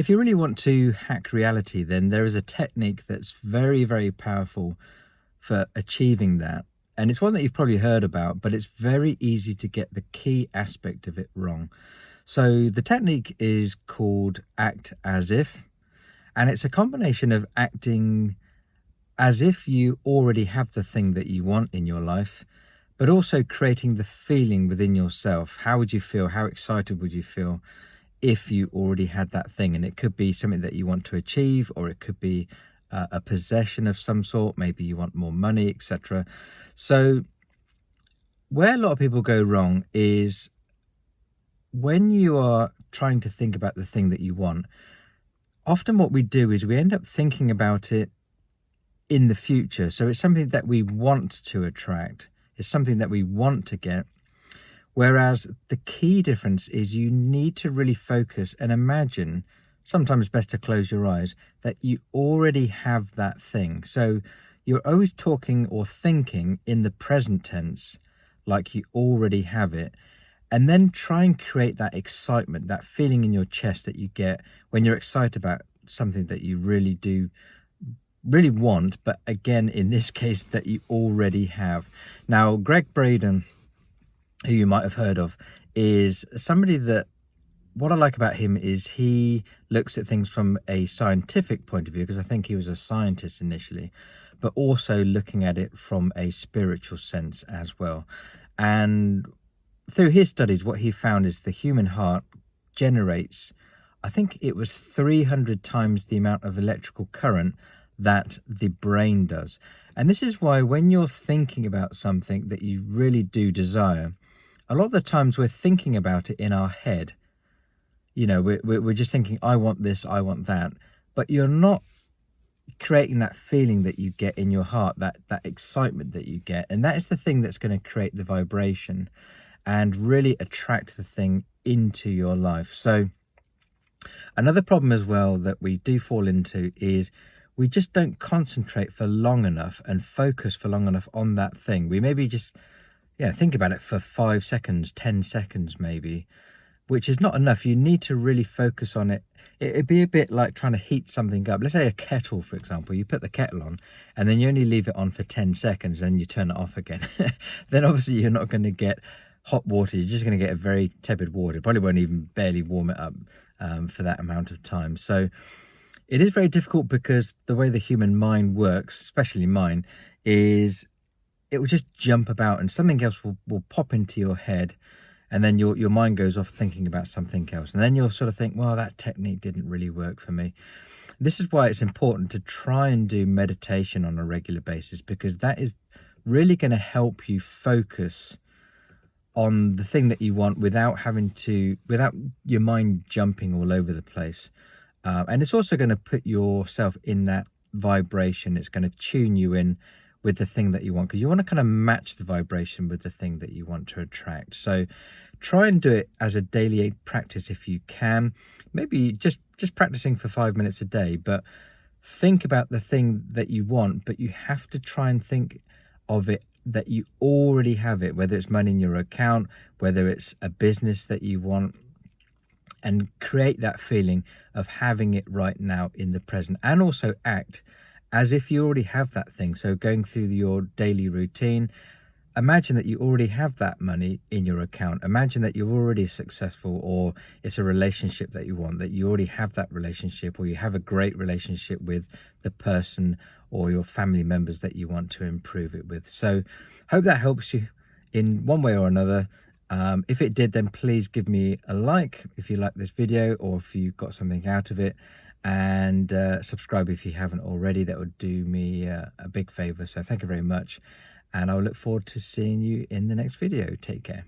If you really want to hack reality, then there is a technique that's very, very powerful for achieving that. And it's one that you've probably heard about, but it's very easy to get the key aspect of it wrong. So the technique is called act as if, and it's a combination of acting as if you already have the thing that you want in your life, but also creating the feeling within yourself. How would you feel? How excited would you feel if you already had that thing? And it could be something that you want to achieve, or it could be a possession of some sort. Maybe you want more money, etc. So where a lot of people go wrong is when you are trying to think about the thing that you want. Often what we do is we end up thinking about it in the future. So it's something that we want to attract. It's something that we want to get. Whereas the key difference is you need to really focus and imagine, sometimes best to close your eyes, that you already have that thing. So you're always talking or thinking in the present tense, like you already have it. And then try and create that excitement, that feeling in your chest that you get when you're excited about something that you really want, but again, in this case, that you already have. Now, Greg Braden, who you might have heard of, is somebody that, what I like about him is he looks at things from a scientific point of view, because I think he was a scientist initially, but also looking at it from a spiritual sense as well. And through his studies, what he found is the human heart generates, I think it was 300 times the amount of electrical current that the brain does. And this is why when you're thinking about something that you really do desire, a lot of the times we're thinking about it in our head. You know, we're just thinking, I want this, I want that. But you're not creating that feeling that you get in your heart, that excitement that you get. And that is the thing that's going to create the vibration and really attract the thing into your life. So another problem as well that we do fall into is we just don't concentrate for long enough and focus for long enough on that thing. We maybe just, think about it for 5 seconds, 10 seconds maybe, which is not enough. You need to really focus on it. It'd be a bit like trying to heat something up. Let's say a kettle, for example. You put the kettle on and then you only leave it on for 10 seconds, then you turn it off again. Then obviously you're not going to get hot water. You're just going to get a very tepid water. It probably won't even barely warm it up for that amount of time. So it is very difficult, because the way the human mind works, especially mine, is it will just jump about and something else will pop into your head, and then your mind goes off thinking about something else. And then you'll sort of think, well, that technique didn't really work for me. This is why it's important to try and do meditation on a regular basis, because that is really going to help you focus on the thing that you want without your mind jumping all over the place. And it's also going to put yourself in that vibration. It's going to tune you in with the thing that you want, because you want to kind of match the vibration with the thing that you want to attract. So try and do it as a daily practice if you can. Maybe just practicing for 5 minutes a day, but think about the thing that you want, but you have to try and think of it that you already have it, whether it's money in your account, whether it's a business that you want, and create that feeling of having it right now in the present. And also act as if you already have that thing. So going through your daily routine, imagine that you already have that money in your account. Imagine that you're already successful, or it's a relationship that you want, that you already have that relationship, or you have a great relationship with the person or your family members that you want to improve it with. So hope that helps you in one way or another. If it did, then please give me a like if you like this video, or if you got something out of it, and subscribe if you haven't already. That would do me a big favor. So thank you very much, and I'll look forward to seeing you in the next video. Take care.